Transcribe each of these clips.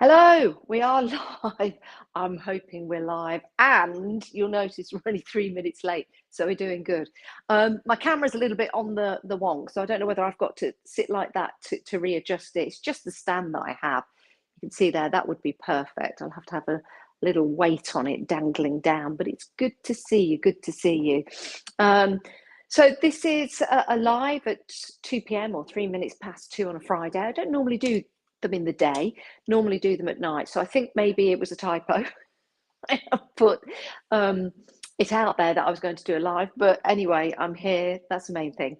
Hello, we are live. I'm hoping we're live, and you'll notice we're only 3 minutes late, so we're doing good. My camera's a little bit on the wonk, so I don't know whether I've got to sit like that to readjust it. It's just the stand that I have. You can see there, that would be perfect. I'll have to have a little weight on it dangling down, but it's good to see you, good to see you. So this is a live at 2 p.m. or 3 minutes past 2 on a Friday. I don't normally do them in the day, normally do them at night, so I think maybe it was a typo. I put it out there that I was going to do a live, but anyway, I'm here. That's the main thing.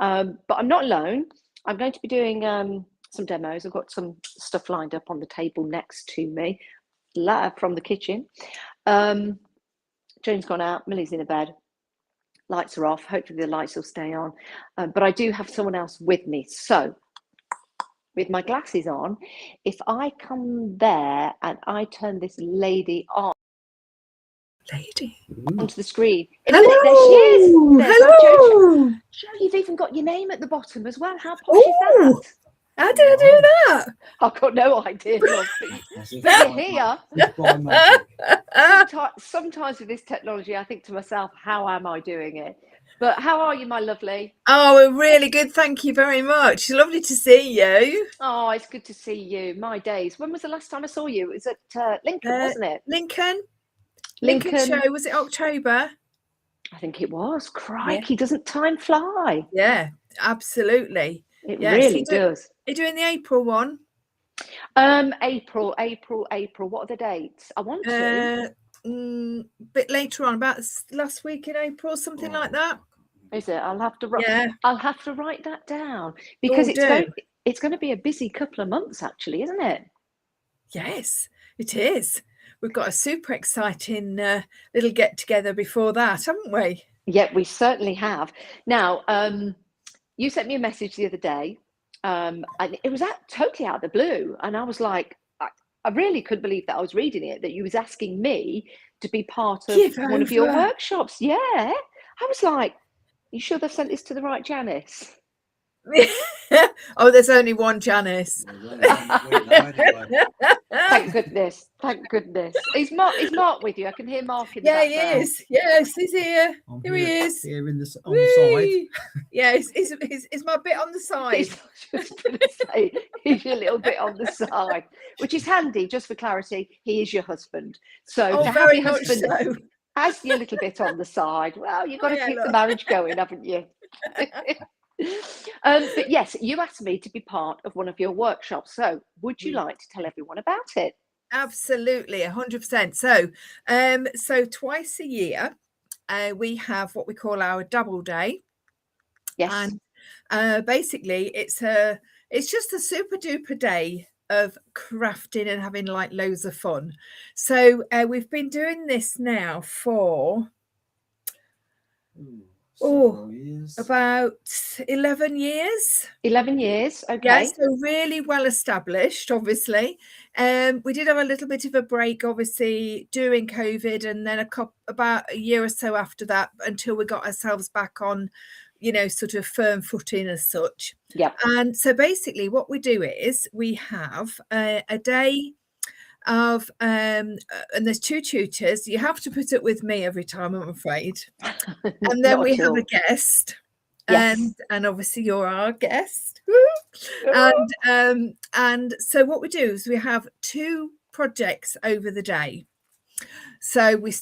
But I'm not alone. I'm going to be doing some demos. I've got some stuff lined up on the table next to me from the kitchen. Jane's gone out, Millie's in a bed, lights are off. Hopefully the lights will stay on, but I do have someone else with me, so with my glasses on, if I come there and I turn this lady on, onto the screen. Hello. There she is. Hello. Jo, you've even got your name at the bottom as well. How posh is that? How did I do that? I've got no idea. But you're here. Sometimes with this technology, I think to myself, how am I doing it? But how are you, my lovely? Oh, we're really good. Thank you very much. Lovely to see you. Oh, it's good to see you. My days. When was the last time I saw you? It was at Lincoln, wasn't it? Lincoln show. Was it October? I think it was. Crikey, doesn't time fly? Yeah, absolutely. It really does. Are you doing the April one? April. What are the dates? I want to. Bit later on, about last week in April, something like that. Is it? I'll have to write that down, because it's going to be a busy couple of months, actually, isn't it? Yes, it is. We've got a super exciting little get together before that, haven't we? Yeah, we certainly have. Now, you sent me a message the other day, and it was totally out of the blue, and I was like, I really couldn't believe that I was reading it, that you was asking me to be part of one of your workshops. Yeah. I was like, you sure they've sent this to the right Janice? Oh, there's only one Janice. Thank goodness. Is Mark with you? I can hear Mark in the background. He is. Yes, he's here. Here he is. Here on the side. Yeah, it's my bit on the side. I was just going to say, he's your little bit on the side, which is handy. Just for clarity, he is your husband. So to have your husband as your little bit on the side, well, you've got to keep the marriage going, haven't you? But yes, you asked me to be part of one of your workshops. So would you like to tell everyone about it? Absolutely, 100%. So twice a year, we have what we call our double day. Yes. And basically it's just a super duper day of crafting and having like loads of fun. So we've been doing this now for about 11 years. 11 years, okay. Yeah, so really well established, obviously. We did have a little bit of a break, obviously, during COVID, and then about a year or so after that, until we got ourselves back on, sort of firm footing as such. Yeah. And so basically what we do is we have a day of and there's two tutors. You have to put it with me every time, I'm afraid. And then we have a guest. Yes. And obviously you're our guest. And so what we do is we have two projects over the day. So we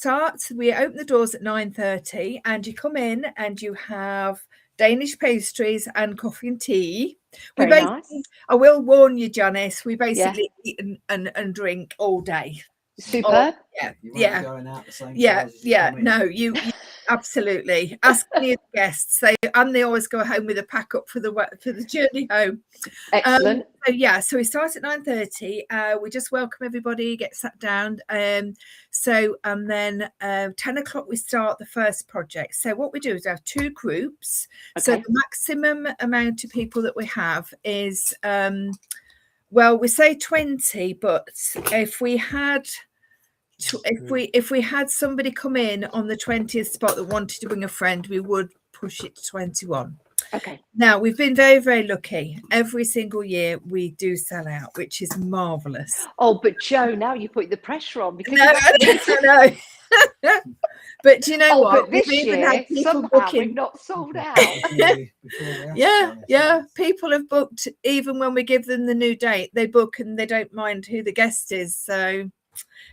open the doors at 9:30, and you come in and you have Danish pastries and coffee and tea. Very nice. I will warn you, Janice, we basically eat and drink all day. Superb. Going out the same no, you Absolutely. Ask any of the guests. They always go home with a pack up for the journey home. Excellent. So we start at 9:30. We just welcome everybody, get sat down. And then 10 o'clock we start the first project. So what we do is we have 2 groups. Okay. So the maximum amount of people that we have is we say 20, but if we had somebody come in on the 20th spot that wanted to bring a friend, we would push it to 21. Okay. Now, we've been very, very lucky. Every single year we do sell out, which is marvellous. Oh, but Jo, now you put the pressure on because I know. But do you know what? But this year, somehow we've not sold out. Yeah. People have booked even when we give them the new date. They book and they don't mind who the guest is. So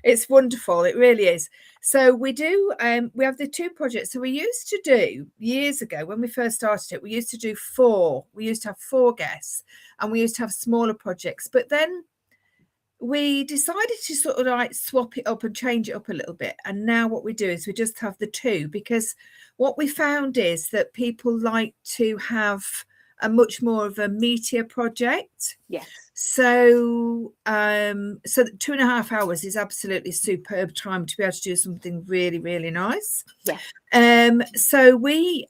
it's wonderful. It really is. So we do. We have the 2 projects. So we used to do years ago when we first started it. We used to do 4. We used to have 4 guests, and we used to have smaller projects. But then we decided to sort of like swap it up and change it up a little bit. And now what we do is we just have the 2, because what we found is that people like to have a much more of a meatier project. Yes. So 2.5 hours is absolutely superb time to be able to do something really, really nice. Yeah. So we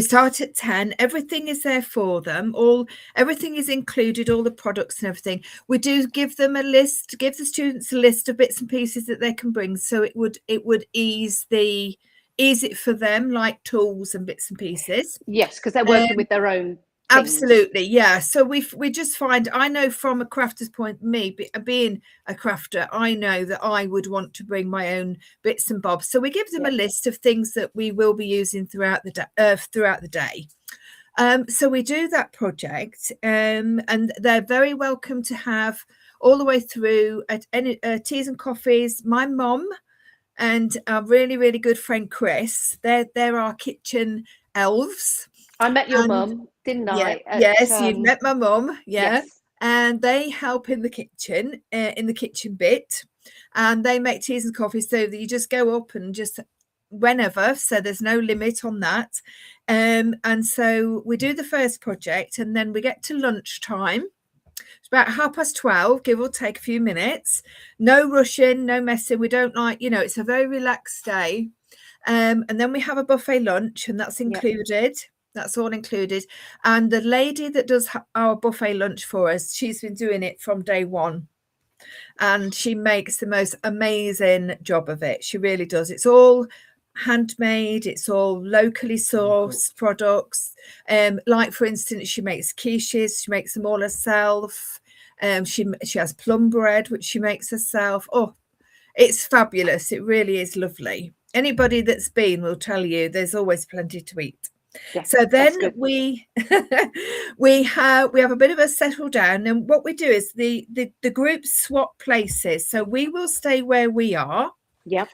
start at 10. Everything is there for them. Everything is included, all the products and everything. We do give them a list, give the students a list of bits and pieces that they can bring. So it would ease it for them, like tools and bits and pieces. Yes, because they're working with their own things. Absolutely, yeah. So we just find, I know from a crafter's point, me being a crafter, I know that I would want to bring my own bits and bobs. So we give them a list of things that we will be using throughout the day. So we do that project, and they're very welcome to have all the way through at any teas and coffees. My mum and our really, really good friend Chris, they're our kitchen elves. I met your mum, didn't I? Yes, you've met my mum. Yeah. Yes. And they help in the kitchen bit, and they make teas and coffees, so that you just go up and just whenever. So there's no limit on that. And so we do the first project, and then we get to lunchtime. It's about 12:30, give or take a few minutes. No rushing, no messing. We don't like, it's a very relaxed day. And then we have a buffet lunch, and that's included. Yep. That's all included. And the lady that does our buffet lunch for us, she's been doing it from day one. And she makes the most amazing job of it. She really does. It's all handmade. It's all locally sourced products. Like, for instance, she makes quiches. She makes them all herself. She has plum bread, which she makes herself. Oh, it's fabulous. It really is lovely. Anybody that's been will tell you there's always plenty to eat. Yeah, so then we have a bit of a settle down, and what we do is the groups swap places. So we will stay where we are. Yep.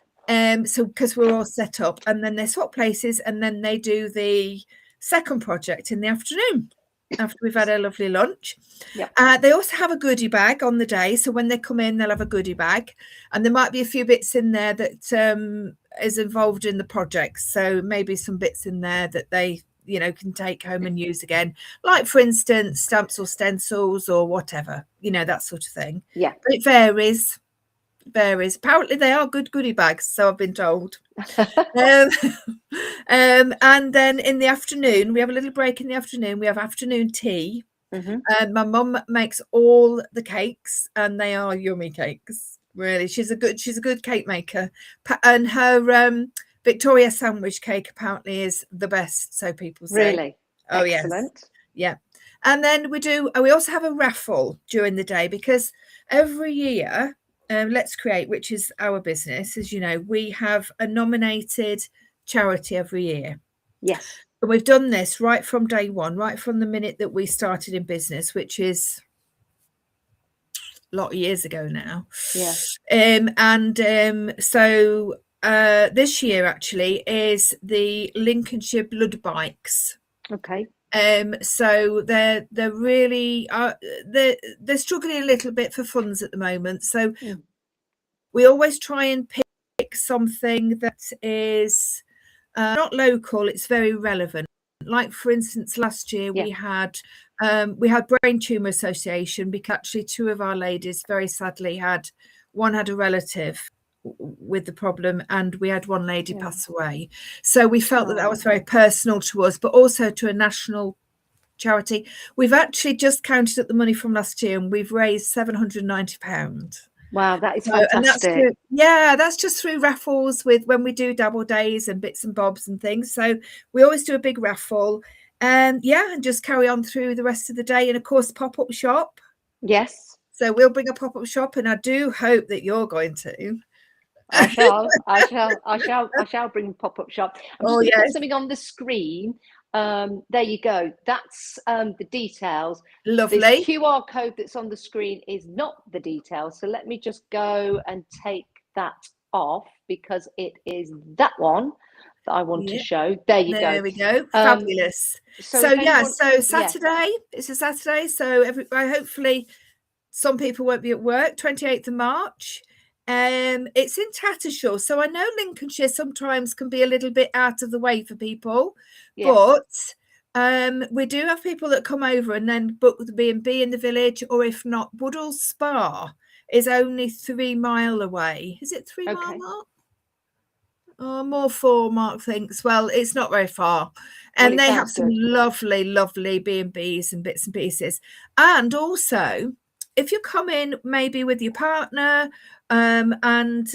So because we're all set up, and then they swap places, and then they do the second project in the afternoon after we've had a lovely lunch. Yep. They also have a goodie bag on the day, so when they come in, they'll have a goodie bag, and there might be a few bits in there that is involved in the project. So maybe some bits in there that they can take home and use again, like, for instance, stamps or stencils or whatever, that sort of thing. Yeah, but it varies. Apparently they are good goodie bags, so I've been told. And then in the afternoon, we have a little break. In the afternoon, we have afternoon tea. Mm-hmm. And my mum makes all the cakes, and they are yummy cakes. Really, she's a good cake maker, and her Victoria sandwich cake apparently is the best, so people say. Really? Oh, excellent. Yes. Yeah. And then we also have a raffle during the day, because every year, Let's Create, which is our business, as you know, we have a nominated charity every year. Yes. And we've done this right from day one, right from the minute that we started in business, which is a lot of years ago now. Yeah. So this year actually is the Lincolnshire Blood Bikes. Okay. So they're really they're struggling a little bit for funds at the moment. So we always try and pick something that is not local, it's very relevant. Like, for instance, last year we had Brain Tumour Association, because actually 2 of our ladies very sadly had a relative with the problem, and we had one lady pass away. So we felt that was very personal to us, but also to a national charity. We've actually just counted up the money from last year, and we've raised £790. Wow, that is fantastic. That's just through raffles when we do double days and bits and bobs and things. So we always do a big raffle, and just carry on through the rest of the day. And of course, pop-up shop. Yes. So we'll bring a pop-up shop, and I do hope that you're going to. I shall bring pop-up shop. I'm just going to put something on the screen. There you go. That's the details. Lovely. This QR code that's on the screen is not the details. So let me just go and take that off, because it is that one that I want to show. There you go. There we go. Fabulous. So Saturday. It's a Saturday. So hopefully some people won't be at work. 28th of March. It's in Tattershall, so I know Lincolnshire sometimes can be a little bit out of the way for people, but we do have people that come over and then book the B&B in the village, or if not, Woodall Spa is only 3 mile away. Is it 3 mile, Mark? Oh, more 4, Mark thinks. Well, it's not very far. And they have some lovely, lovely B&Bs and bits and pieces. And also, if you come in maybe with your partner, and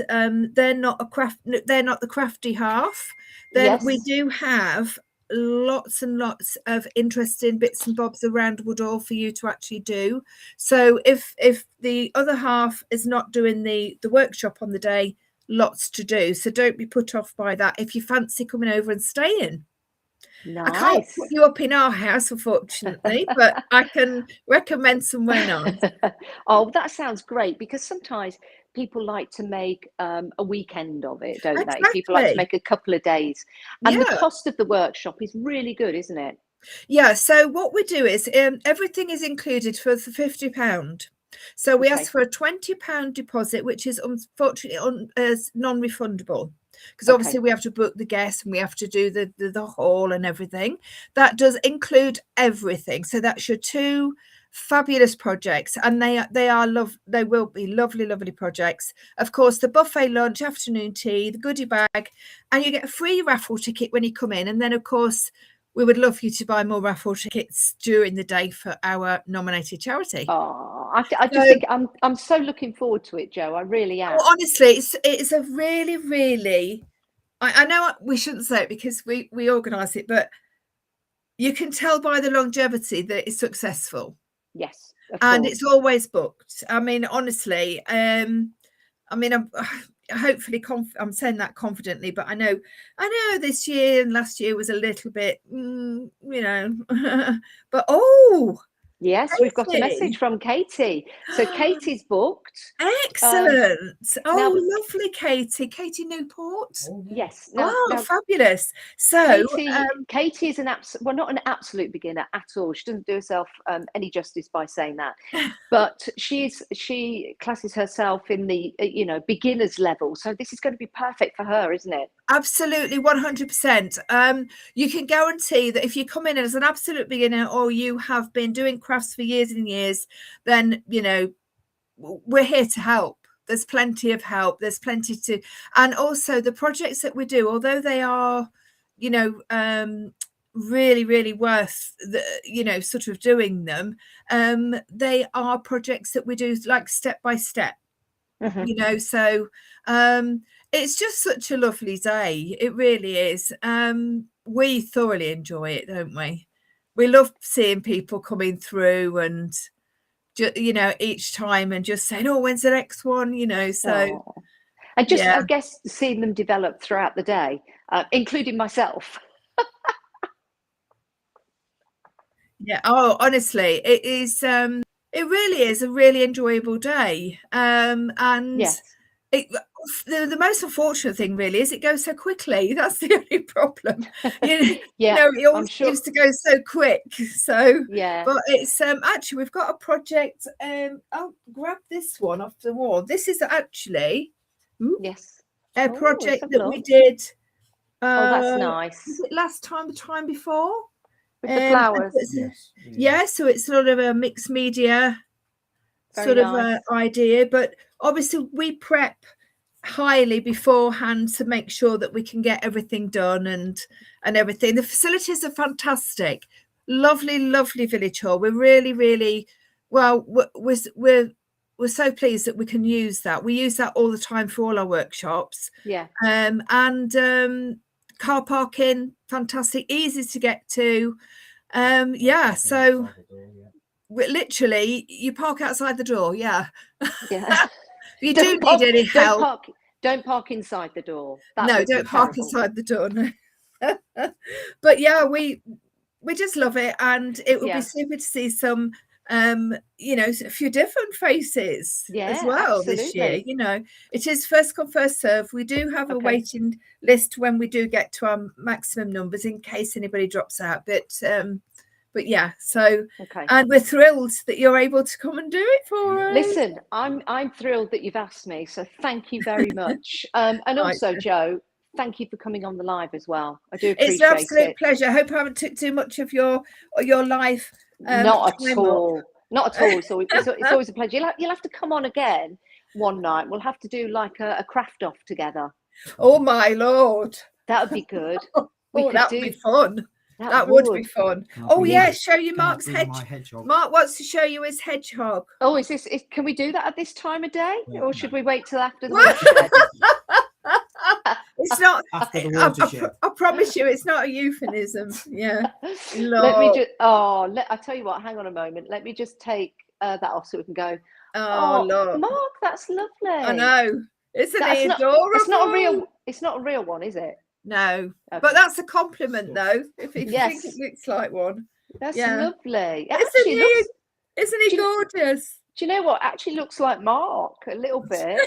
they're not the crafty half, then we do have lots and lots of interesting bits and bobs around Woodall for you to actually do. So if the other half is not doing the workshop on the day, lots to do. So don't be put off by that if you fancy coming over and staying. Nice. I can't put you up in our house, unfortunately, but I can recommend somewhere nice. Oh, that sounds great, because sometimes people like to make a weekend of it, don't they? People like to make a couple of days. And the cost of the workshop is really good, isn't it? Yeah, so what we do is everything is included for the £50. So we ask for a £20 deposit, which is unfortunately non-refundable, because obviously we have to book the guests and we have to do the hall and everything. That does include everything. So that's your 2 fabulous projects, and they will be lovely projects. Of course, the buffet lunch, afternoon tea, the goodie bag, and you get a free raffle ticket when you come in. And then of course, we would love you to buy more raffle tickets during the day for our nominated charity. Oh, I just think I'm so looking forward to it, Jo. I really am. Well, honestly, it's a really, really. I know we shouldn't say it because we organise it, you can tell by the longevity that it's successful. Yes, and it's always booked. I mean, honestly, I'm hopefully I'm saying that confidently, but I know this year and last year was a little bit, but yes, Katie. We've got a message from Katie. So Katie's booked. Excellent. Lovely, Katie. Katie Newport. Yes. Now, fabulous. So Katie is not an absolute beginner at all. She doesn't do herself any justice by saying that, but she classes herself in the beginner's level. So this is going to be perfect for her, isn't it? Absolutely, 100%. You can guarantee that if you come in as an absolute beginner, or you have been doing crafts for years and years, then we're here to help. There's plenty of help. There's plenty to, and also the projects that we do, although they are, really, really worth sort of doing them. They are projects that we do like step by step. Mm-hmm. So it's just such a lovely day. It really is. We thoroughly enjoy it, don't we? We love seeing people coming through and each time and just saying, oh, when's the next one? So and just I guess seeing them develop throughout the day, including myself. Yeah. Oh, honestly, it is. It really is a really enjoyable day. And yes. The most unfortunate thing really is it goes so quickly. That's the only problem. It always seems to go so quick. So but it's actually we've got a project. I'll grab this one off the wall. This is actually yes. a let's project have a that we look. did. Oh, that's Was nice. it last time, the time before? With the flowers. Yes. Yeah, so it's sort of a mixed media Very sort of nice. idea, but obviously we prep highly beforehand to make sure that we can get everything done and everything. The facilities are fantastic, lovely village hall. We're really well, we're so pleased that we can use that. We use that all the time for all our workshops. Yeah. And car parking, fantastic, easy to get to. Yeah, so literally you park outside the door. Yeah. Yeah. If you do need any help, don't park inside the door. That no, would don't be park terrible. inside the door. No. But yeah, we just love it, and it would be super to see some you know, a few different faces as well this year. Absolutely. You know, it is first come first serve. We do have a Okay. waiting list when we do get to our maximum numbers in case anybody drops out, but yeah, so Okay. and we're thrilled that you're able to come and do it for us. Listen, I'm thrilled that you've asked me, so thank you very much. And also, Joe, thank you for coming on the live as well. I do appreciate it. It's an absolute pleasure. I hope I haven't took too much of your life. Not at all. Not at all. So it's always a pleasure. You'll have to come on again one night. We'll have to do like a craft off together. Oh my Lord. That would be good. That would be fun. That would be fun. Show you Mark's hedgehog. Mark wants to show you his hedgehog. Oh, can we do that at this time of day? Or should we wait till after the watershed? It's not after the watershed. I promise you it's not a euphemism. Yeah. Let me just I'll tell you what, hang on a moment. Let me just take that off so we can go. Oh look. Mark, that's lovely. I know. Isn't it adorable? It's not a real one, is it? No, okay. But that's a compliment, though. If you think it looks like one, that's lovely. Isn't he gorgeous? Do you know what? Actually, looks like Mark a little bit.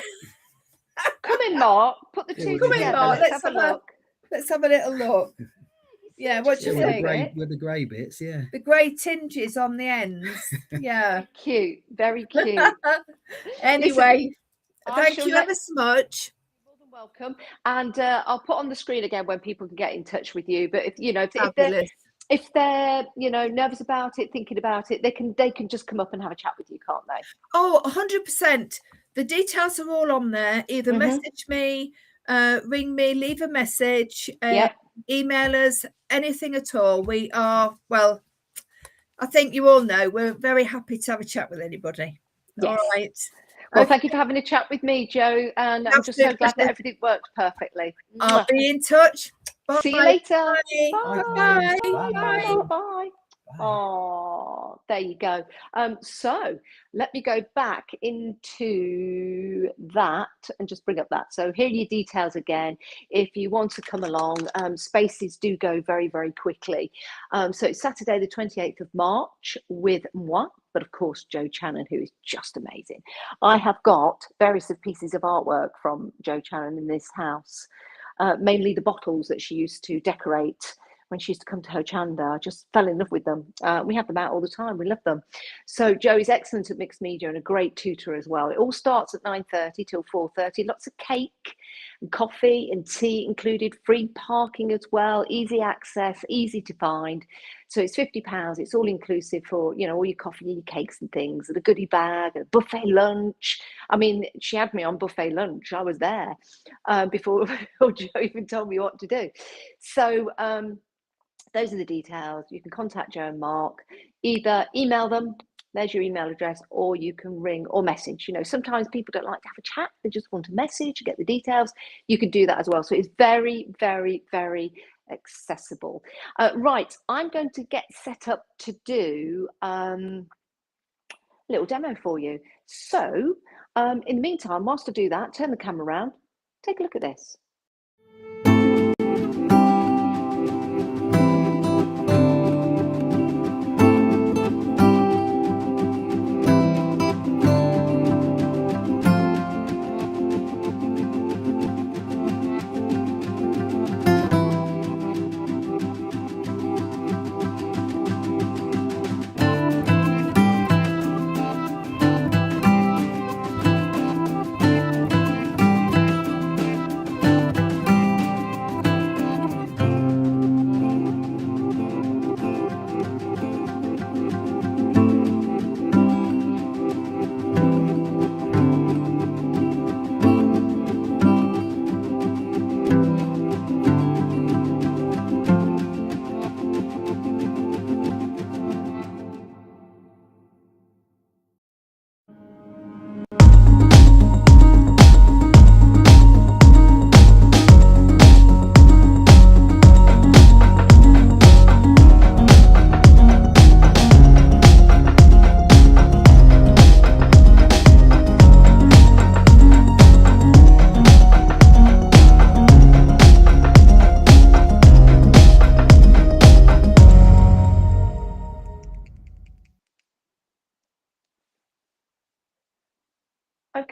Come in, Mark. Put the two together. Mark. Let's have a look. Let's have a little look. Yeah, what do you think? With the grey bits, yeah. The grey tinges on the ends. Yeah, cute. Very cute. Anyway, thank you ever so much. Welcome, and I'll put on the screen again when people can get in touch with you. But if they're nervous about it, thinking about it, they can just come up and have a chat with you, can't they? Oh, 100%. The details are all on there. Either message me, ring me, leave a message, email us, anything at all. We are, well, I think you all know we're very happy to have a chat with anybody. Yes. All right. Well, thank you for having a chat with me, Joe, and I'm just so glad that everything worked perfectly. I'll be in touch. Bye. See you later. Bye. Bye. Bye. Bye. Bye. Oh, there you go. So let me go back into that and just bring up that. So here are your details again. If you want to come along, spaces do go very, very quickly. So it's Saturday, the 28th of March with moi, but of course, Joe Channon, who is just amazing. I have got various pieces of artwork from Joe Channon in this house, mainly the bottles that she used to decorate when she used to come to Hochanda. I just fell in love with them. We have them out all the time. We love them. So Joe is excellent at mixed media and a great tutor as well. It all starts at 9:30 till 4:30. Lots of cake and coffee and tea included, free parking as well, easy access, easy to find. So it's £50. It's all inclusive for, all your coffee, your cakes and things, and a goodie bag, a buffet lunch. I mean, she had me on buffet lunch. I was there before Joe even told me what to do. So those are the details. You can contact Joe and Mark, either email them, there's your email address, or you can ring or message. Sometimes people don't like to have a chat. They just want a message, get the details. You can do that as well. So it's very, very, very accessible. Right, I'm going to get set up to do a little demo for you. So in the meantime, whilst I do that, turn the camera around, take a look at this.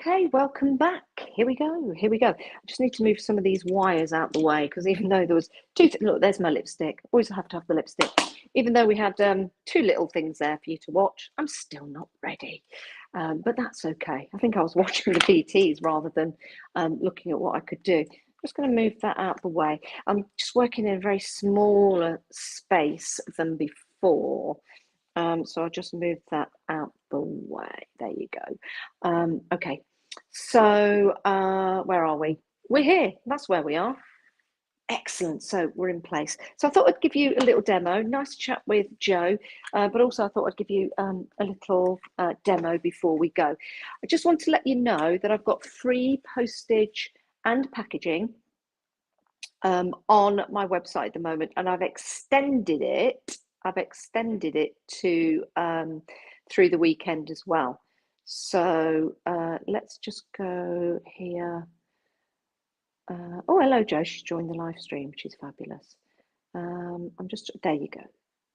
Okay, welcome back. Here we go. Here we go. I just need to move some of these wires out the way because even though there was two, look, there's my lipstick. Always have to have the lipstick. Even though we had two little things there for you to watch, I'm still not ready. But that's okay. I think I was watching the PTs rather than looking at what I could do. I'm just going to move that out the way. I'm just working in a very smaller space than before. So I'll just move that out the way. There you go. Okay, so where are we? We're here. That's where we are. Excellent. So we're in place. So I thought I'd give you a little demo. Nice chat with Joe, but also I thought I'd give you a little demo before we go. I just want to let you know that I've got free postage and packaging on my website at the moment, and I've extended it. To through the weekend as well. So let's just go here. Oh, hello, Joe. She's joined the live stream. She's fabulous. I'm just, there you go.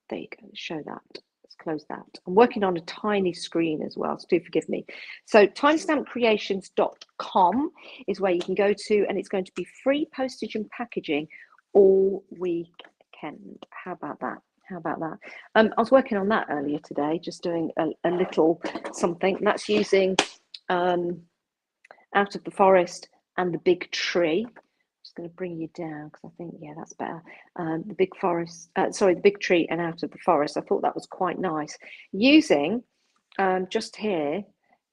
There you go. Let's show that. Let's close that. I'm working on a tiny screen as well, so do forgive me. So timestampcreations.com is where you can go to, and it's going to be free postage and packaging all weekend. How about that? How about that? I was working on that earlier today, just doing a little something. And that's using Out of the Forest and the Big Tree. I'm just going to bring you down because I think, yeah, that's better. The Big Forest, sorry, the Big Tree and Out of the Forest. I thought that was quite nice. Using just here,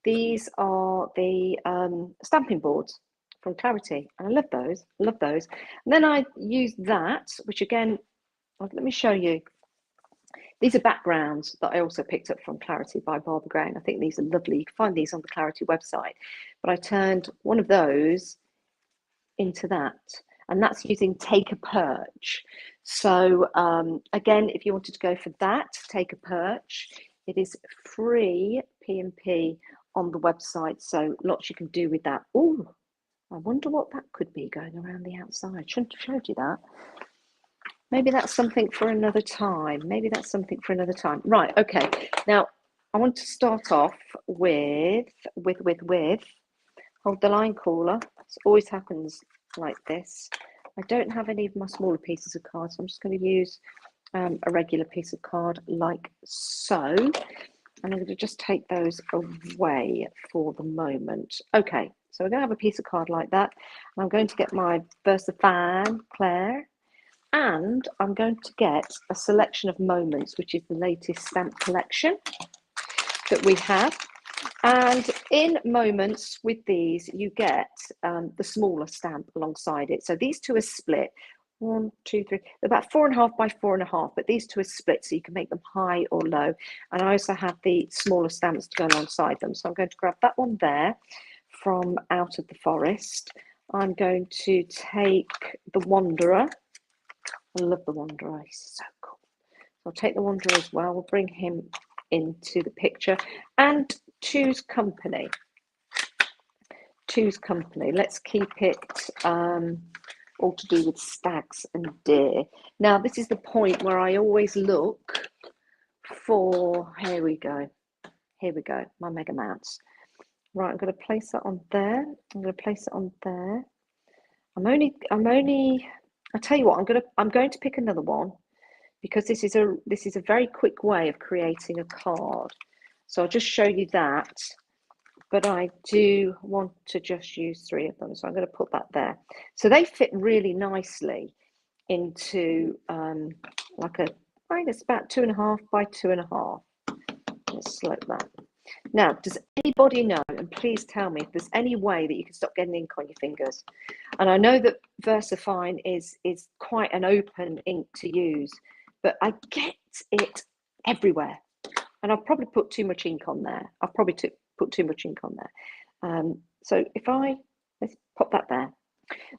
these are the stamping boards from Clarity, and I love those. I love those. And then I use that, which again, let me show you. These are backgrounds that I also picked up from Clarity by Barbara Gray. I think these are lovely. You can find these on the Clarity website. But I turned one of those into that. And that's using Take a Perch. So again, if you wanted to go for that, Take a Perch, it is free P&P on the website. So lots you can do with that. Oh, I wonder what that could be going around the outside. Shouldn't have showed you that. Maybe that's something for another time. Maybe that's something for another time. Right, okay. Now, I want to start off with hold the line caller. This always happens like this. I don't have any of my smaller pieces of cards, so I'm just going to use a regular piece of card like so. And I'm going to just take those away for the moment. Okay, so we're going to have a piece of card like that. And I'm going to get my VersaFan Claire. And I'm going to get a selection of Moments, which is the latest stamp collection that we have. And in Moments with these, you get the smaller stamp alongside it. So these two are split. 1, 2, 3, about 4.5 by 4.5, but these two are split, so you can make them high or low. And I also have the smaller stamps to go alongside them. So I'm going to grab that one there from Out of the Forest. I'm going to take the Wanderer. I love the Wanderer, he's so cool. So I'll take the Wanderer as well. We'll bring him into the picture. And Two's Company. Two's Company. Let's keep it all to do with stags and deer. Now, this is the point where I always look for, here we go, my mega mounts. Right, I'm going to place that on there. I'm going to place it on there. I'm only I tell you what, I'm going to pick another one because this is a very quick way of creating a card. So I'll just show you that, but I do want to just use 3 of them. So I'm going to put that there. So they fit really nicely into like a, I think it's about 2.5 by 2.5. Let's select that. Now, does anybody know, and please tell me if there's any way that you can stop getting ink on your fingers? And I know that VersaFine is quite an open ink to use, but I get it everywhere. And I've probably put too much ink on there. Put too much ink on there. So let's pop that there.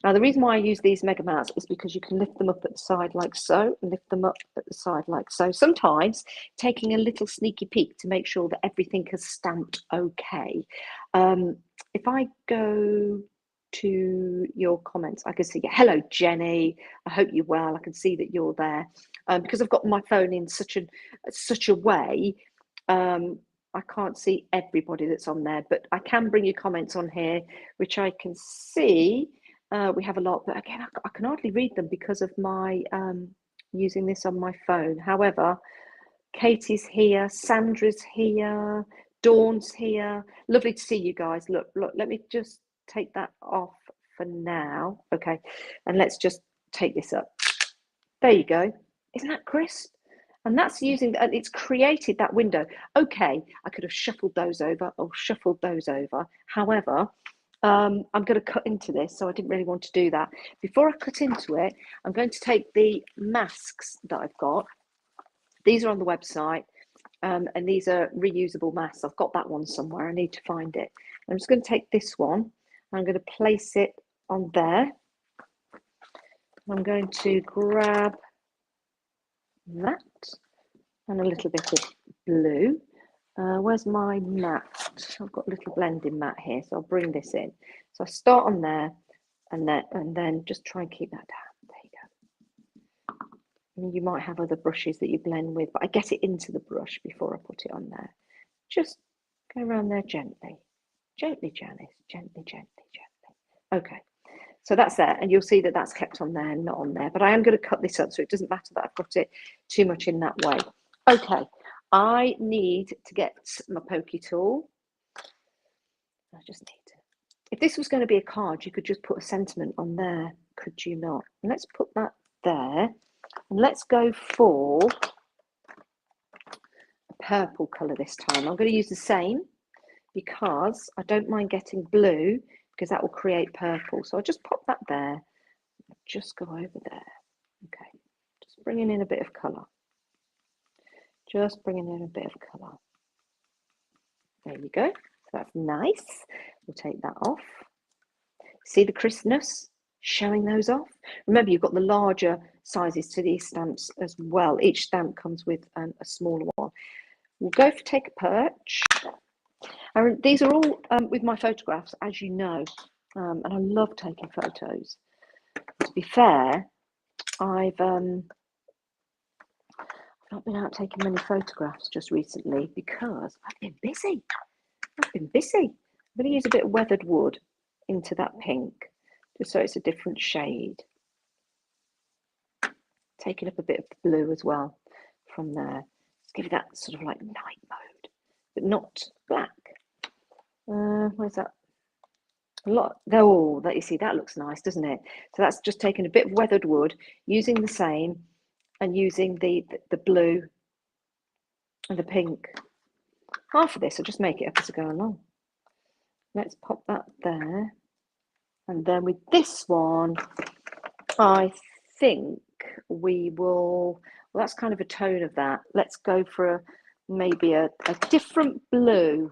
Now, the reason why I use these mega mounts is because you can lift them up at the side like so, and lift them up at the side like so. Sometimes taking a little sneaky peek to make sure that everything is stamped okay. If I go to your comments, I can see, hello, Jenny. I hope you're well. I can see that you're there. Because I've got my phone in such a way, I can't see everybody that's on there, but I can bring you comments on here, which I can see. We have a lot, but again, I can hardly read them because of my using this on my phone. However, Katie's here, Sandra's here, Dawn's here. Lovely to see you guys. Look, let me just take that off for now. Okay, and let's just take this up. There you go. Isn't that crisp? And that's using, and it's created that window. Okay, I could have shuffled those over or shuffled those over. However, I'm going to cut into this, so I didn't really want to do that. Before I cut into it, I'm going to take the masks that I've got. These are on the website, and these are reusable masks. I've got that one somewhere. I need to find it. I'm just going to take this one. I'm going to place it on there. I'm going to grab that and a little bit of blue. Where's my mat? I've got a little blending mat here, so I'll bring this in. So I start on there, and then just try and keep that down. There you go. I mean, you might have other brushes that you blend with, but I get it into the brush before I put it on there. Just go around there gently. Gently, Janice. Gently, gently, gently. Okay. So that's there, and you'll see that that's kept on there, not on there. But I am going to cut this up, so it doesn't matter that I've got it too much in that way. Okay, I need to get my pokey tool. I just need to. If this was going to be a card, you could just put a sentiment on there, could you not? And let's put that there, and let's go for a purple colour this time. I'm going to use the same because I don't mind getting blue, because that will create purple. So I'll just pop that there, just go over there. Okay, just bringing in a bit of colour. Just bringing in a bit of colour. There you go. So that's nice. We'll take that off. See the crispness? Showing those off. Remember, you've got the larger sizes to these stamps as well. Each stamp comes with a smaller one. We'll go for Take a Perch. And these are all with my photographs, as you know, and I love taking photos. To be fair, I've not been out taking many photographs just recently because I've been busy. I'm going to use a bit of weathered wood into that pink, just so it's a different shade. Taking up a bit of the blue as well from there. Let's give it that sort of like night mode, but not black. Where's that? A lot. Oh, that, you see, that looks nice, doesn't it? So that's just taking a bit of weathered wood, using the same, and using the blue and the pink. Half of this, I'll just make it up as I go along. Let's pop that there. And then with this one, I think we will, well, that's kind of a tone of that. Let's go for maybe a different blue.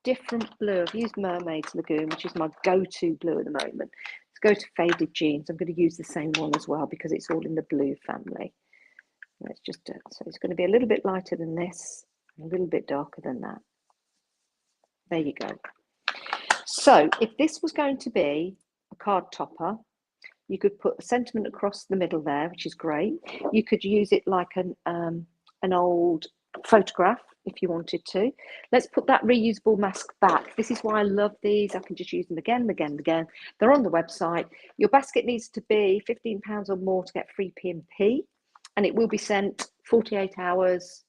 I've used Mermaid's Lagoon, which is my go-to blue at the moment. Let's go to Faded Jeans. I'm going to use the same one as well because it's all in the blue family. Let's just do it. So it's going to be a little bit lighter than this, a little bit darker than that. There you go. So if this was going to be a card topper, you could put a sentiment across the middle there, which is great. You could use it like an old photograph if you wanted to. Let's put that reusable mask back. This is why I love these. I can just use them again and again and again. They're on the website. Your basket needs to be £15 or more to get free P&P, and it will be sent 48 hours.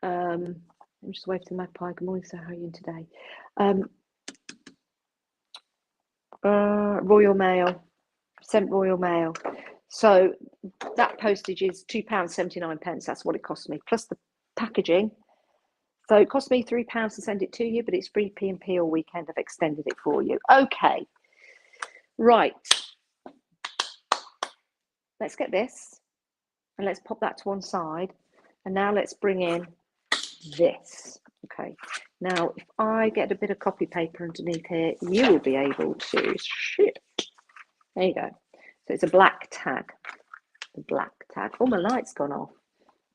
I'm just waving to the magpie. Good morning, sir. How are you today? Royal Mail. Sent Royal Mail. So that postage is £2.79. That's what it cost me, plus the packaging. So it cost me £3 to send it to you, but it's free P&P all weekend. I've extended it for you. Okay. Right. Let's get this and let's pop that to one side. And now let's bring in this. Okay. Now, if I get a bit of copy paper underneath here, you will be able to shit. There you go. So it's a black tag. The black tag. Oh, my light's gone off.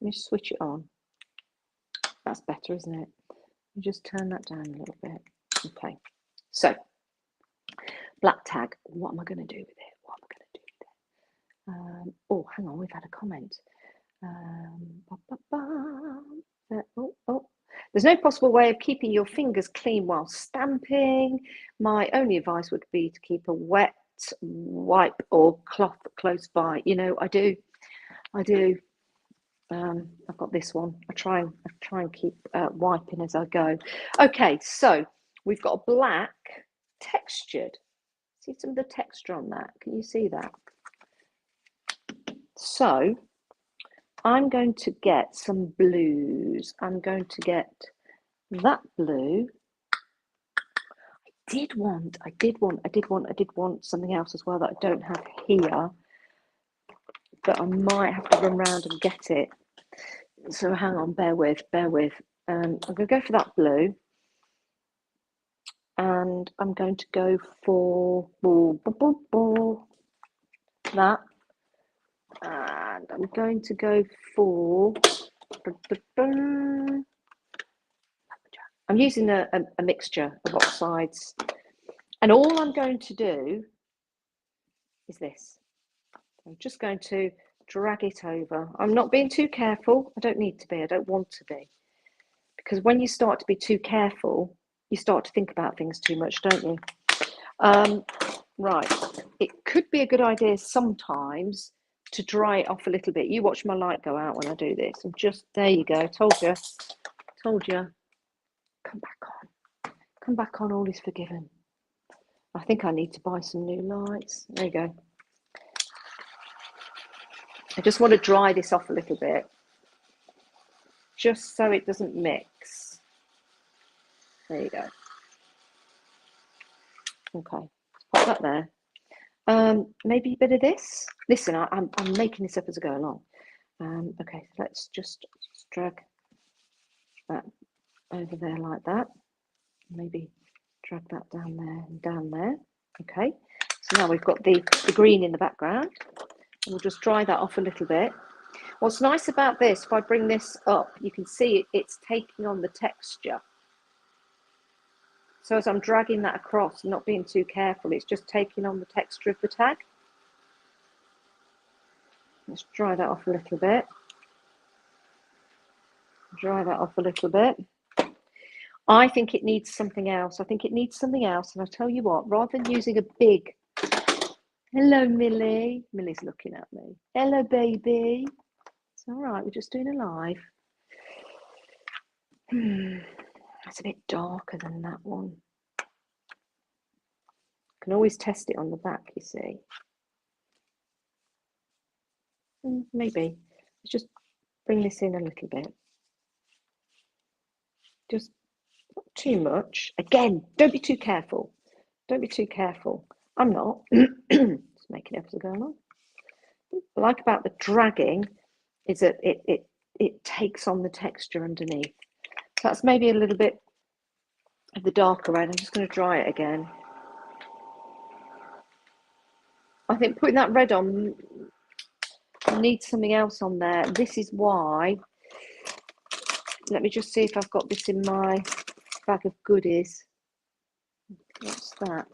Let me switch it on. That's better, isn't it? You just turn that down a little bit. Okay. So, black tag. What am I going to do with it? What am I going to do with it? Oh, hang on. We've had a comment. There's no possible way of keeping your fingers clean while stamping. My only advice would be to keep a wet wipe or cloth close by. You know, I do. I've got this one. I try and keep wiping as I go. Okay, so we've got a black textured. See some of the texture on that. Can you see that? So I'm going to get some blues. I'm going to get that blue. I did want something else as well that I don't have here, but I might have to run around and get it. So hang on, bear with. I'm going to go for that blue, and I'm going to go for that, and I'm going to go for. I'm using a mixture of oxides, and all I'm going to do is this. I'm just going to drag it over. I'm not being too careful. I don't need to be. I don't want to be. Because when you start to be too careful, you start to think about things too much, don't you? Right. It could be a good idea sometimes to dry it off a little bit. You watch my light go out when I do this. I'm just, there you go. Told you. Come back on, all is forgiven. I think I need to buy some new lights. There you go. I just want to dry this off a little bit, just so it doesn't mix. There you go. Okay, pop that there. Maybe a bit of this. Listen, I'm making this up as I go along. Okay, so let's just drag that over there like that. Maybe drag that down there and down there. Okay, so now we've got the green in the background. We'll just dry that off a little bit. What's nice about this, if I bring this up, you can see it's taking on the texture. So as I'm dragging that across, not being too careful, it's just taking on the texture of the tag. Let's dry that off a little bit. Dry that off a little bit. I think it needs something else. And I'll tell you what, rather than using a big... Hello, Millie. Millie's looking at me. Hello, baby. It's all right. We're just doing a live. That's a bit darker than that one. Can always test it on the back, you see. Maybe. Let's just bring this in a little bit. Just not too much. Again, don't be too careful. I'm not. Just making it up as I go along. What I like about the dragging is that it takes on the texture underneath. So that's maybe a little bit of the darker red. I'm just going to dry it again. I think putting that red on, I need something else on there. This is why. Let me just see if I've got this in my bag of goodies. What's that?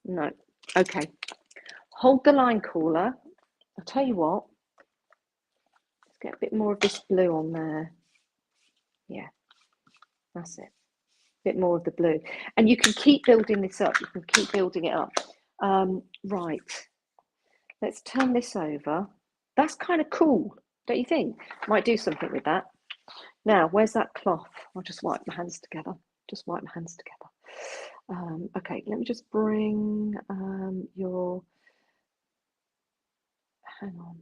No. Okay. Hold the line cooler. I'll tell you what. Let's get a bit more of this blue on there. Yeah. That's it. A bit more of the blue. And you can keep building this up. You can keep building it up. Right. Let's turn this over. That's kind of cool, don't you think? Might do something with that. Now, where's that cloth? I'll just wipe my hands together. Okay, let me just bring your... Hang on.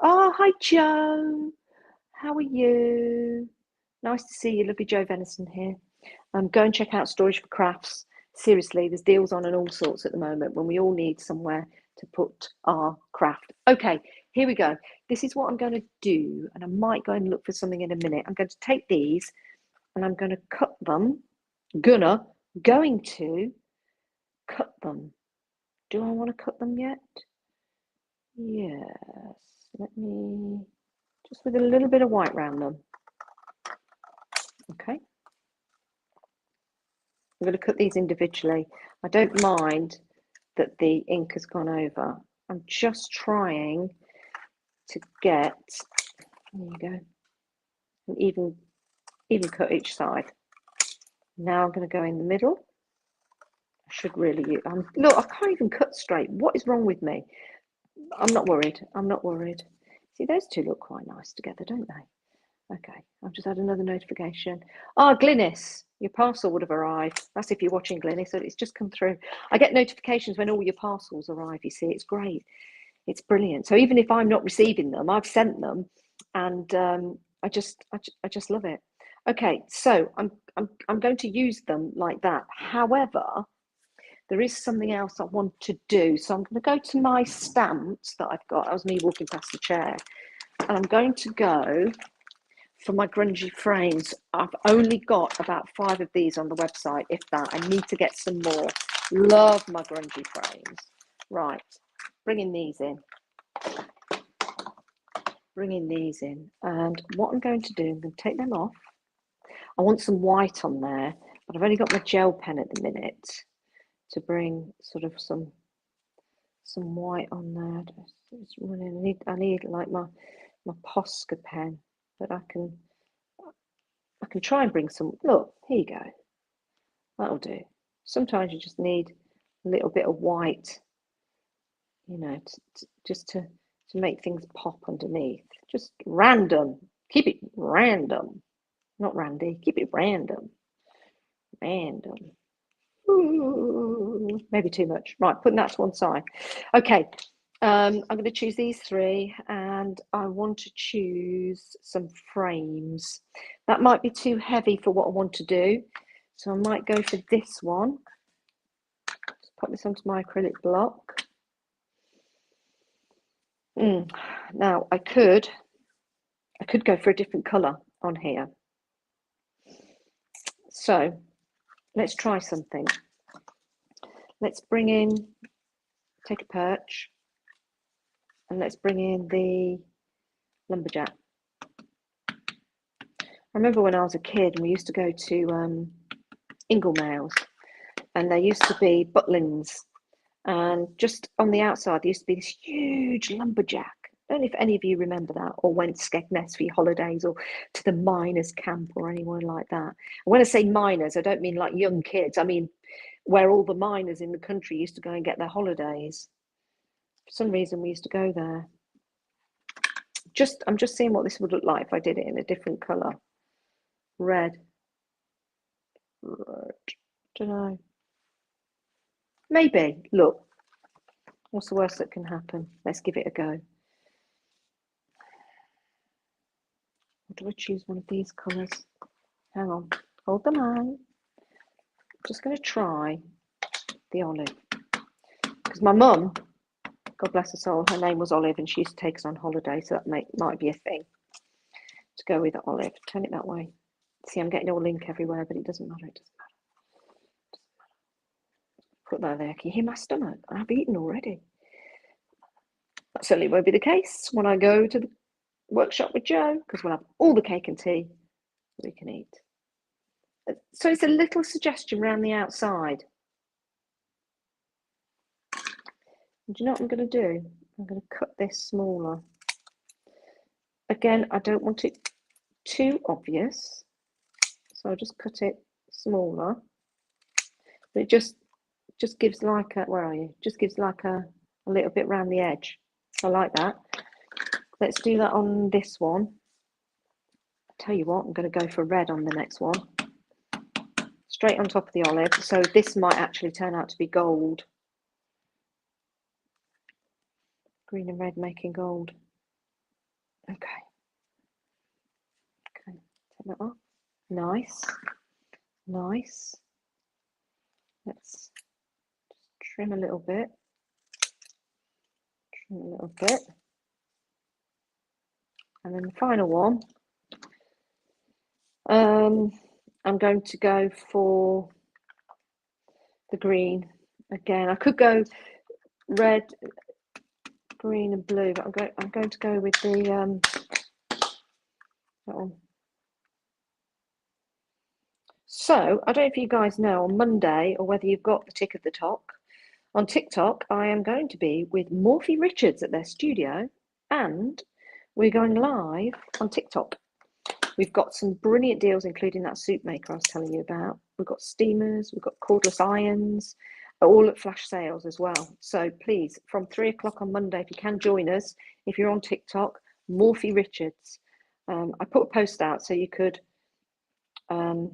Oh, hi, Joe. How are you? Nice to see you. Lovely Joe Venison here. Go and check out Storage for Crafts. Seriously, there's deals on and all sorts at the moment when we all need somewhere to put our craft. Okay, here we go. This is what I'm going to do, and I might go and look for something in a minute. I'm going to take these and I'm going to cut them. Going to cut them. Do I want to cut them yet? Yes. Let me just with a little bit of white around them. Okay. I'm going to cut these individually. I don't mind that the ink has gone over. I'm just trying to get, there you go, an even even cut each side. Now I'm going to go in the middle. I should really, look, I can't even cut straight. What is wrong with me? I'm not worried. I'm not worried. See, those two look quite nice together, don't they? Okay, I've just had another notification. Oh, Glynis, your parcel would have arrived. That's if you're watching, Glynis. So it's just come through. I get notifications when all your parcels arrive, you see. It's great. It's brilliant. So even if I'm not receiving them, I've sent them, and I just love it. Okay, so I'm going to use them like that. However, there is something else I want to do. So I'm going to go to my stamps that I've got. That was me walking past the chair. And I'm going to go for my grungy frames. I've only got about 5 of these on the website, if that. I need to get some more. Love my grungy frames. Right, bringing these in. Bringing these in. And what I'm going to do, I'm going to take them off. I want some white on there, but I've only got my gel pen at the minute to bring sort of some white on there. I need like my Posca pen, but I can try and bring some. Look, here you go. That'll do. Sometimes you just need a little bit of white, you know, just to make things pop underneath. Just random. Keep it random. Not randy. Keep it random. Random. Ooh, maybe too much. Right, putting that to one side. Okay, I'm going to choose these 3, and I want to choose some frames. That might be too heavy for what I want to do, so I might go for this one. Just pop this onto my acrylic block. Now I could go for a different colour on here. So let's try something. Let's bring in, take a perch, and let's bring in the lumberjack. I remember when I was a kid and we used to go to Inglemouse, and there used to be Butlins, and just on the outside there used to be this huge lumberjack. I don't know if any of you remember that, or went to Skegness for your holidays, or to the miners' camp, or anyone like that. And when I say miners, I don't mean like young kids. I mean where all the miners in the country used to go and get their holidays. For some reason, we used to go there. I'm just seeing what this would look like if I did it in a different colour. Red. Don't know. Maybe. Look. What's the worst that can happen? Let's give it a go. Or do I choose one of these colours? Hang on. Hold the line. I'm just going to try the olive. Because my mum, God bless her soul, her name was Olive, and she used to take us on holiday, so that might be a thing. To go with the olive. Turn it that way. See, I'm getting all link everywhere, but it doesn't matter. It doesn't matter. Put that there. Can you hear my stomach? I've eaten already. That certainly won't be the case when I go to the workshop with Joe, because we'll have all the cake and tea we can eat. So it's a little suggestion around the outside. And do you know what I'm going to do? I'm going to cut this smaller. Again, I don't want it too obvious, so I'll just cut it smaller. But it just gives like a, where are you? Just gives like a little bit around the edge. I like that. Let's do that on this one. I'll tell you what, I'm going to go for red on the next one. Straight on top of the olive. So this might actually turn out to be gold. Green and red making gold. Okay. Okay, take that off. Nice. Nice. Let's just trim a little bit. Trim a little bit. And then the final one, I'm going to go for the green. Again, I could go red, green and blue, but I'm going to go with the that one. So I don't know if you guys know, on Monday, or whether you've got the tick of the talk, on TikTok I am going to be with Morphy Richards at their studio, and we're going live on TikTok. We've got some brilliant deals, including that soup maker I was telling you about. We've got steamers, we've got cordless irons, all at flash sales as well. So please, from 3 o'clock on Monday, if you can join us, if you're on TikTok, Morphy Richards. I put a post out so you could. I'm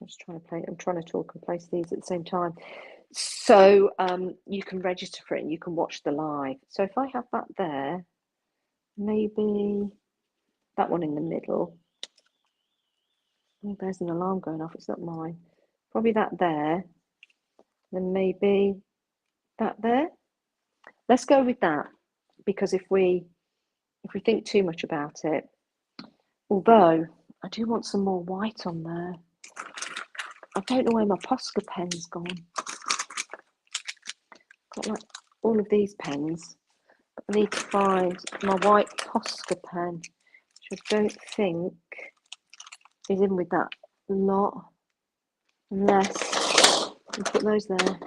just trying to I'm trying to talk and place these at the same time. So you can register for it and you can watch the live. So if I have that there, maybe that one in the middle. Oh, there's an alarm going off. It's not mine. Probably that there. Then maybe that there. Let's go with that, because if we think too much about it, although I do want some more white on there. I don't know where my Posca pen's gone. Got like all of these pens, but I need to find my white Posca pen, which I don't think is in with that lot. Unless I put those there.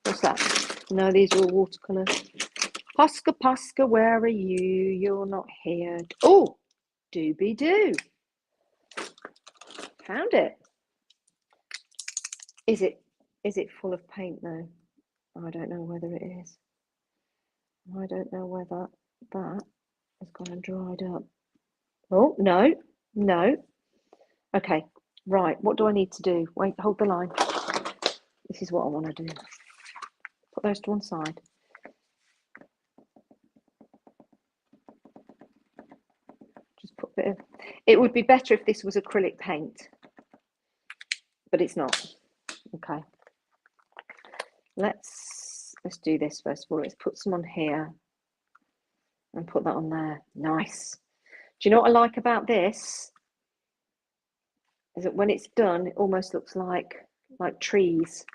What's that? No, these are all watercolours. Posca, Posca, where are you? You're not here. Oh, Doobie Doo. Found it. Is it full of paint though? I don't know whether it is. I don't know whether that has gone and dried up. Oh, no, no. Okay, right. What do I need to do? Wait, hold the line. This is what I want to do. Put those to one side. Just put a bit of, it would be better if this was acrylic paint, but it's not. Okay. Let's do this first of all. Let's put some on here and put that on there. Nice. Do you know what I like about this? Is that when it's done, it almost looks like trees.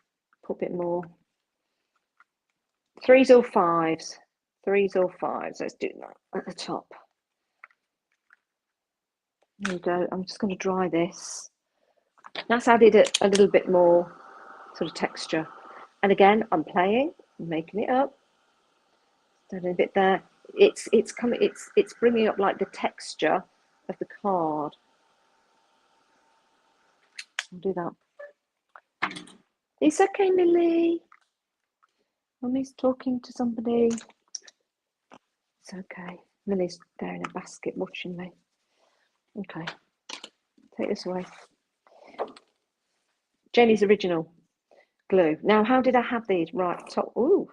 Put a bit more. 3s or 5s? 3s or 5s? Let's do that at the top. There you go. I'm just going to dry this. That's added a little bit more sort of texture. And again, I'm playing, I'm making it up. Adding a bit there. It's bringing up like the texture of the card. I'll do that. It's okay, Millie. Mummy's talking to somebody. It's okay. Millie's there in a basket watching me. Okay. Take this away. Jenny's original glue. Now, how did I have these? Right, top. Ooh,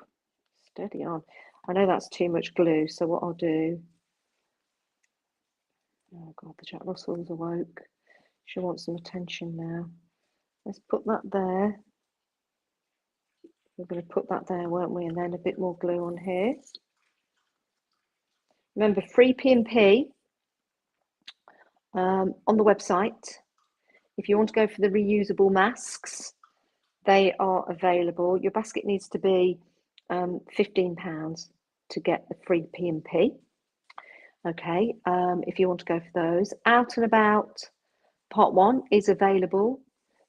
steady on. I know that's too much glue, so what I'll do. Oh God, the Jack Russell's awoke. She wants some attention now. Let's put that there. We're going to put that there, weren't we? And then a bit more glue on here. Remember, free P&P on the website. If you want to go for the reusable masks, they are available. Your basket needs to be £15 to get the free P&P. Okay, if you want to go for those. Out and About Part 1 is available.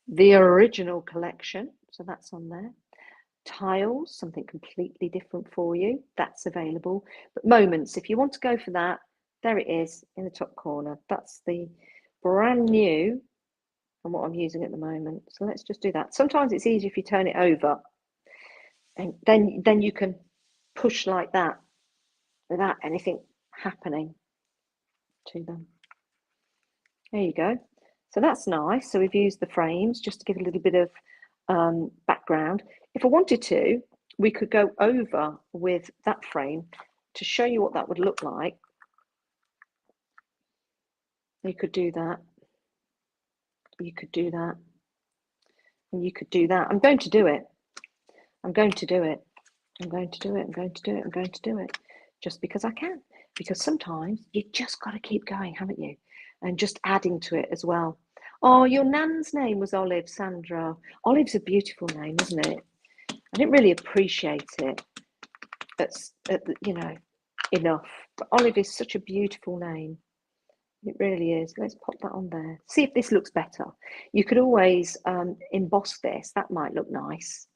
The original collection, so that's on there. Tiles, something completely different for you, that's available. But Moments, if you want to go for that, there it is in the top corner. That's the brand new and what I'm using at the moment. So let's just do that. Sometimes it's easier if you turn it over, and then you can push like that without anything happening to them. There you go. So that's nice. So we've used the frames just to give a little bit of background. If I wanted to, we could go over with that frame to show you what that would look like. You could do that. You could do that. And you could do that. I'm going to do it. I'm going to do it. I'm going to do it. I'm going to do it. I'm going to do it. Just because I can. Because sometimes you just got to keep going, haven't you? And just adding to it as well. Oh, your nan's name was Olive, Sandra. Olive's a beautiful name, isn't it? I didn't really appreciate it, you know, enough. But Olive is such a beautiful name. It really is. Let's pop that on there. See if this looks better. You could always emboss this. That might look nice.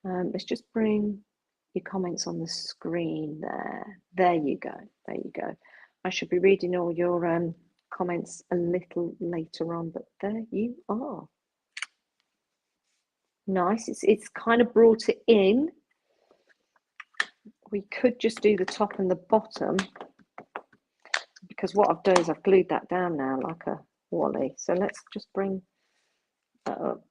Let's just bring your comments on the screen there. There you go. There you go. I should be reading all your comments a little later on, but there you are. Nice. It's kind of brought it in. We could just do the top and the bottom, because what I've done is I've glued that down now like a Wally. So let's just bring that up.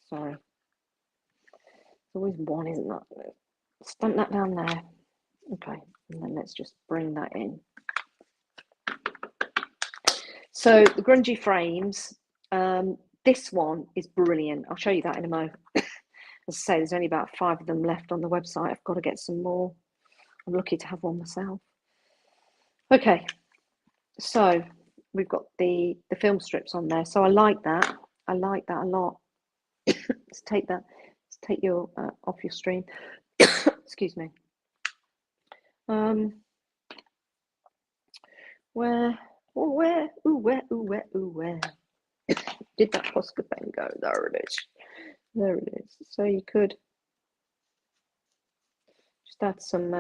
Sorry. There's always one, isn't that? Stamp that down there. Okay, and then let's just bring that in. So the grungy frames, this one is brilliant. I'll show you that in a moment. As I say, there's only about 5 of them left on the website. I've got to get some more. I'm lucky to have one myself. Okay, so we've got the film strips on there. So I like that. I like that a lot. Let's take that. Let's take your off your stream. Excuse me. Where? Did that Oscar pen go? There it is. There it is. So you could just add some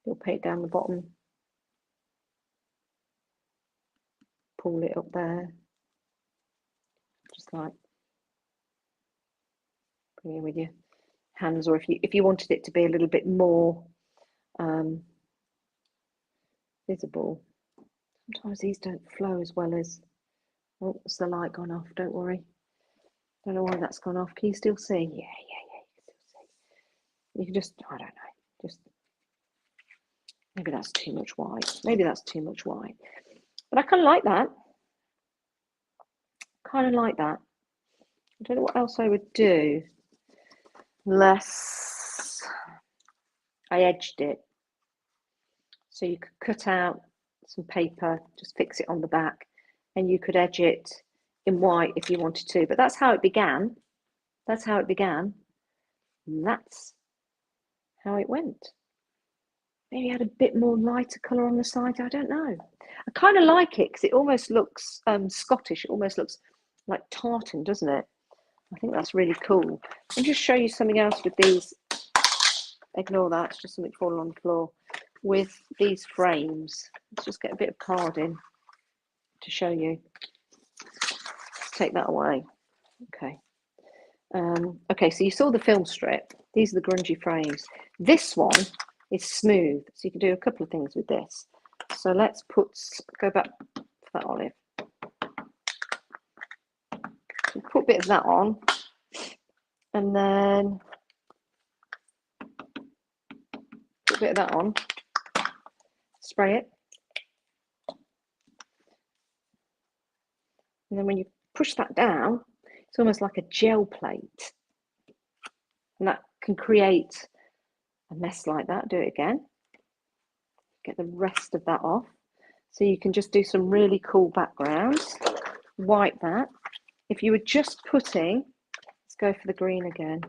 little paint down the bottom. Pull it up there. Just like bring it with your hands, or if you wanted it to be a little bit more visible. Sometimes these don't flow as well as. Oh, it's the light gone off? Don't worry. Don't know why that's gone off. Can you still see? Yeah, you can still see. You can just, I don't know, just maybe that's too much white. Maybe that's too much white. But I kind of like that. Kind of like that. I don't know what else I would do unless I edged it. So you could cut out some paper, just fix it on the back, and you could edge it in white if you wanted to. But that's how it began. That's how it began. And that's how it went. Maybe add a bit more lighter colour on the side. I don't know. I kind of like it because it almost looks Scottish. It almost looks like tartan, doesn't it? I think that's really cool. I'll just show you something else with these. Ignore that. It's just something falling on the floor. With these frames, let's just get a bit of card in to show you. Let's take that away. Okay. Okay, so you saw the film strip. These are the grungy frames. This one is smooth, so you can do a couple of things with this. So let's go back to that olive. So put a bit of that on, and then put a bit of that on. Spray it, and then when you push that down, it's almost like a gel plate, and that can create a mess like that. Do it again. Get the rest of that off, so you can just do some really cool backgrounds. Wipe that. If you were just putting, let's go for the green again.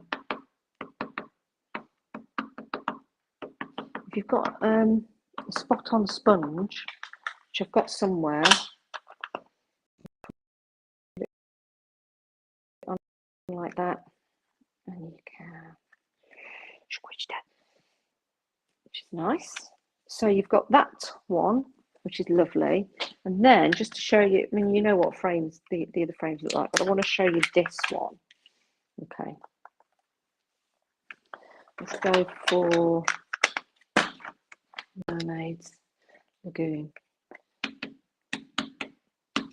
If you've got a spot on sponge, which I've got somewhere, like that, and you can squish that, which is nice. So you've got that one, which is lovely, and then just to show you, I mean, you know what frames the other frames look like, but I want to show you this one. Okay, let's go for Mermaids Lagoon.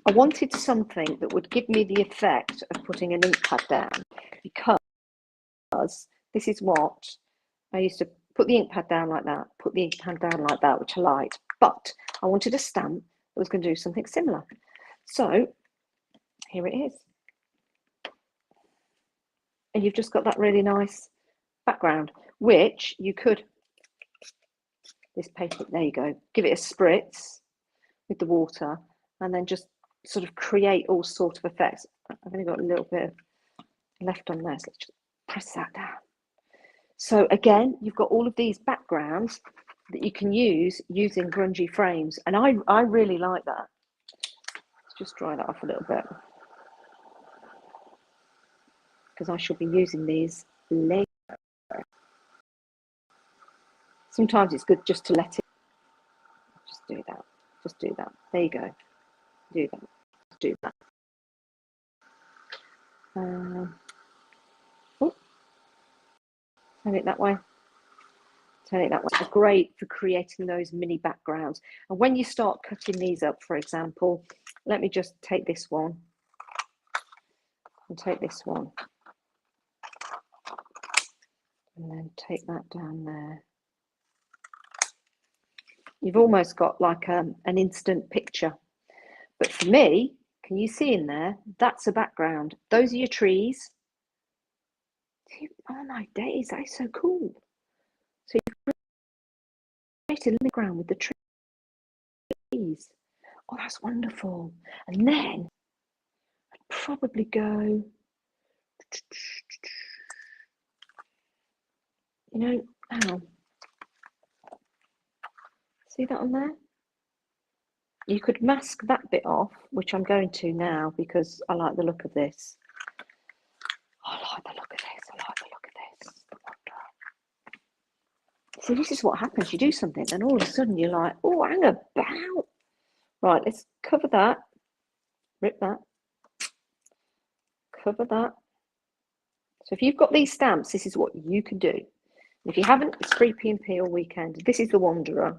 I wanted something that would give me the effect of putting an ink pad down, because this is what I used to put the ink pad down like that, put the ink pad down like that, which I liked, but I wanted a stamp that was going to do something similar. So here it is. And you've just got that really nice background, which you could, this paper, there you go, give it a spritz with the water, and then just sort of create all sort of effects. I've only got a little bit left on there, so let's just press that down. So again, you've got all of these backgrounds that you can use using grungy frames, and I really like that. Let's just dry that off a little bit, because I shall be using these later. It's sometimes it's good just to let it, just do that, just do that. There you go, do that, do that. Oh, turn it that way. Turn it that way. They're great for creating those mini backgrounds. And when you start cutting these up, for example, let me just take this one and take this one. And then take that down there. You've almost got like an instant picture. But for me, can you see in there? That's a background. Those are your trees. Oh my days, that's so cool. So you created a background with the trees. Oh, that's wonderful. And then I'd probably go, you know, hang on. See that on there? You could mask that bit off, which I'm going to now because I like the look of this. I like the look of this. I like the look of this. See, this is what happens. You do something, and all of a sudden you're like, oh, hang about. Right, let's cover that. Rip that. Cover that. So if you've got these stamps, this is what you can do. If you haven't, it's free P&P all weekend. This is the Wanderer.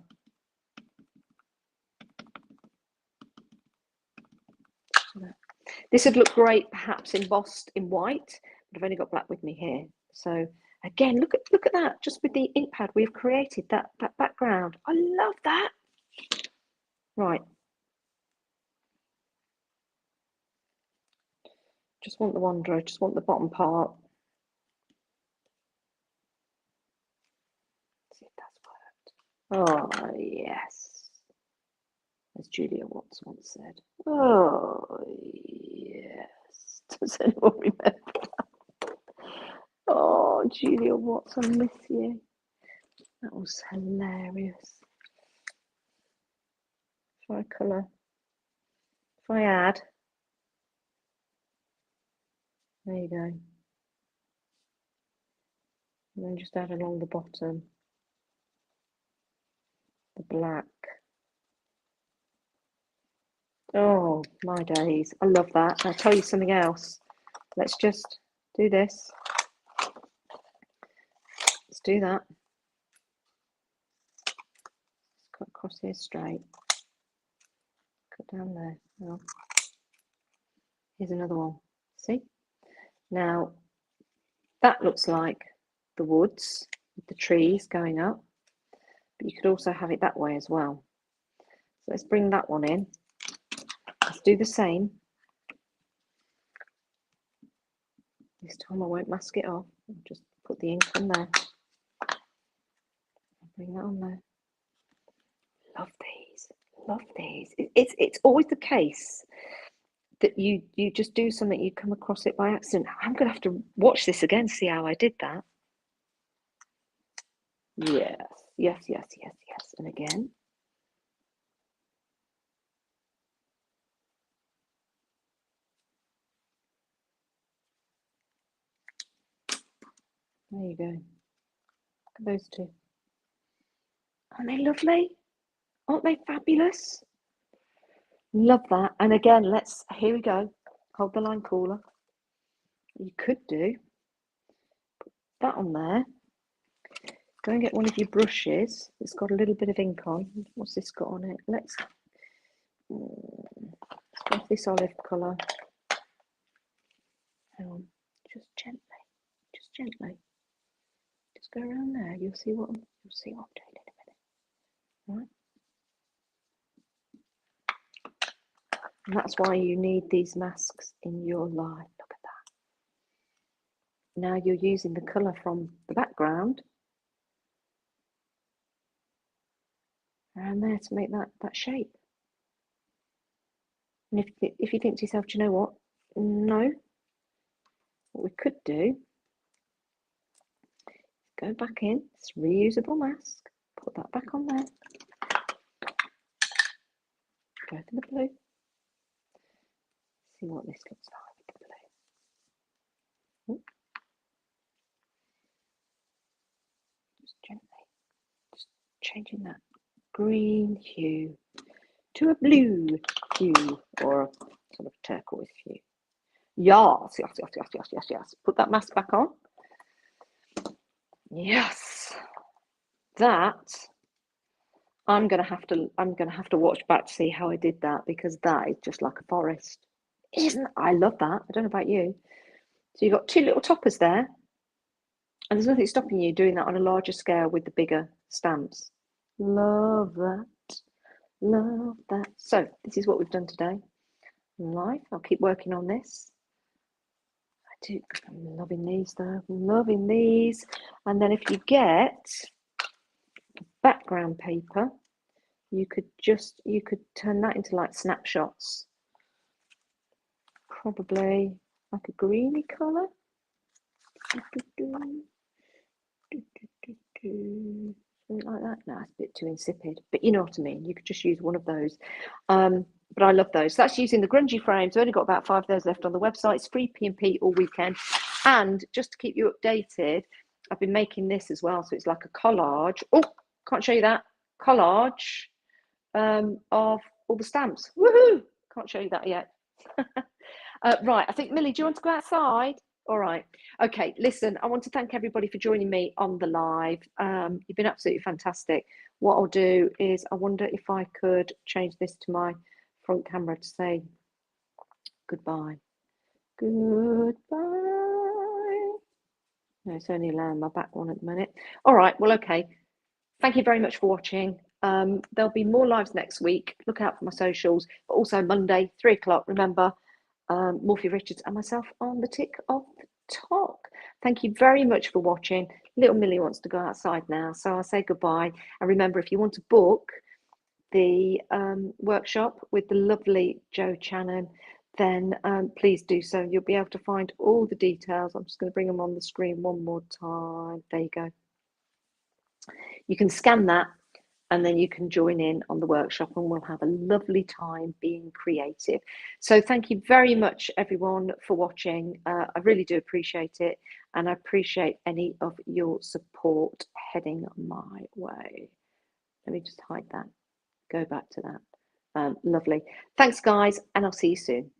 This would look great perhaps embossed in white, but I've only got black with me here. So again, look at that. Just with the ink pad, we've created that background. I love that. Right. Just want the Wanderer, just want the bottom part. Let's see if that's worked. Oh, yes. As Julia Watts once said. Oh, yes. Does anyone remember that? Oh, Julia Watts, I miss you. That was hilarious. If I colour, if I add, there you go. And then just add along the bottom, the black. Oh, my days. I love that. I'll tell you something else. Let's just do this. Let's do that. Let's cut across here straight. Cut down there. Oh. Here's another one. See? Now, that looks like the woods with the trees going up. But you could also have it that way as well. So let's bring that one in. Let's do the same. This time I won't mask it off. I'll just put the ink on there. Bring that on there. Love these. Love these. It's always the case that you just do something, you come across it by accident. I'm going to have to watch this again, see how I did that. Yes, yes, yes, yes, yes. And again. There you go. Look at those two. Aren't they lovely? Aren't they fabulous? Love that. And again, here we go. Hold the line cooler. You could do put that on there. Go and get one of your brushes. It's got a little bit of ink on. What's this got on it? Let's go with this olive colour. Hang on. Just gently. Just gently. Just go around there. You'll see what I'm doing in a minute. Right? And that's why you need these masks in your life. Look at that. Now you're using the colour from the background around there to make that shape. And if you think to yourself, do you know what? No. What we could do, go back in, it's a reusable mask, put that back on there. Go for the blue. See what this looks like with the blue. Ooh. Just gently, just changing that green hue to a blue hue or a sort of turquoise hue. Yes, yes, yes, yes, yes, yes, yes. Put that mask back on. Yes. That I'm gonna have to watch back to see how I did that, because that is just like a forest. I love that. I don't know about you. So you've got two little toppers there, and there's nothing stopping you doing that on a larger scale with the bigger stamps. Love that. Love that. So this is what we've done today. Life. I'll keep working on this. I'm loving these though. I'm loving these. And then if you get background paper, you could turn that into like snapshots. Probably like a greeny colour. Something like that. No, it's a bit too insipid, but you know what I mean. You could just use one of those. But I love those. So that's using the grungy frames. I've only got about 5 of those left on the website. It's free P&P all weekend. And just to keep you updated, I've been making this as well. So it's like a collage. Oh, can't show you that. Collage of all the stamps. Woohoo! Can't show you that yet. Right, I think, Millie, do you want to go outside? All right. Okay, listen, I want to thank everybody for joining me on the live. You've been absolutely fantastic. What I'll do is, I wonder if I could change this to my front camera to say goodbye. Goodbye. No, it's only allowing my back one at the minute. All right, well, okay. Thank you very much for watching. There'll be more lives next week. Look out for my socials, but also Monday, 3 o'clock. Remember, Morphy Richards and myself on the tick of the talk. Thank you very much for watching. Little Millie wants to go outside now, so I'll say goodbye. And remember, if you want to book the workshop with the lovely Jo Channon, then please do so. You'll be able to find all the details. I'm just going to bring them on the screen one more time. There you go. You can scan that, and then you can join in on the workshop, and we'll have a lovely time being creative. So thank you very much, everyone, for watching. I really do appreciate it, and I appreciate any of your support heading my way. Let me just hide that. Go back to that. Lovely. Thanks, guys, and I'll see you soon.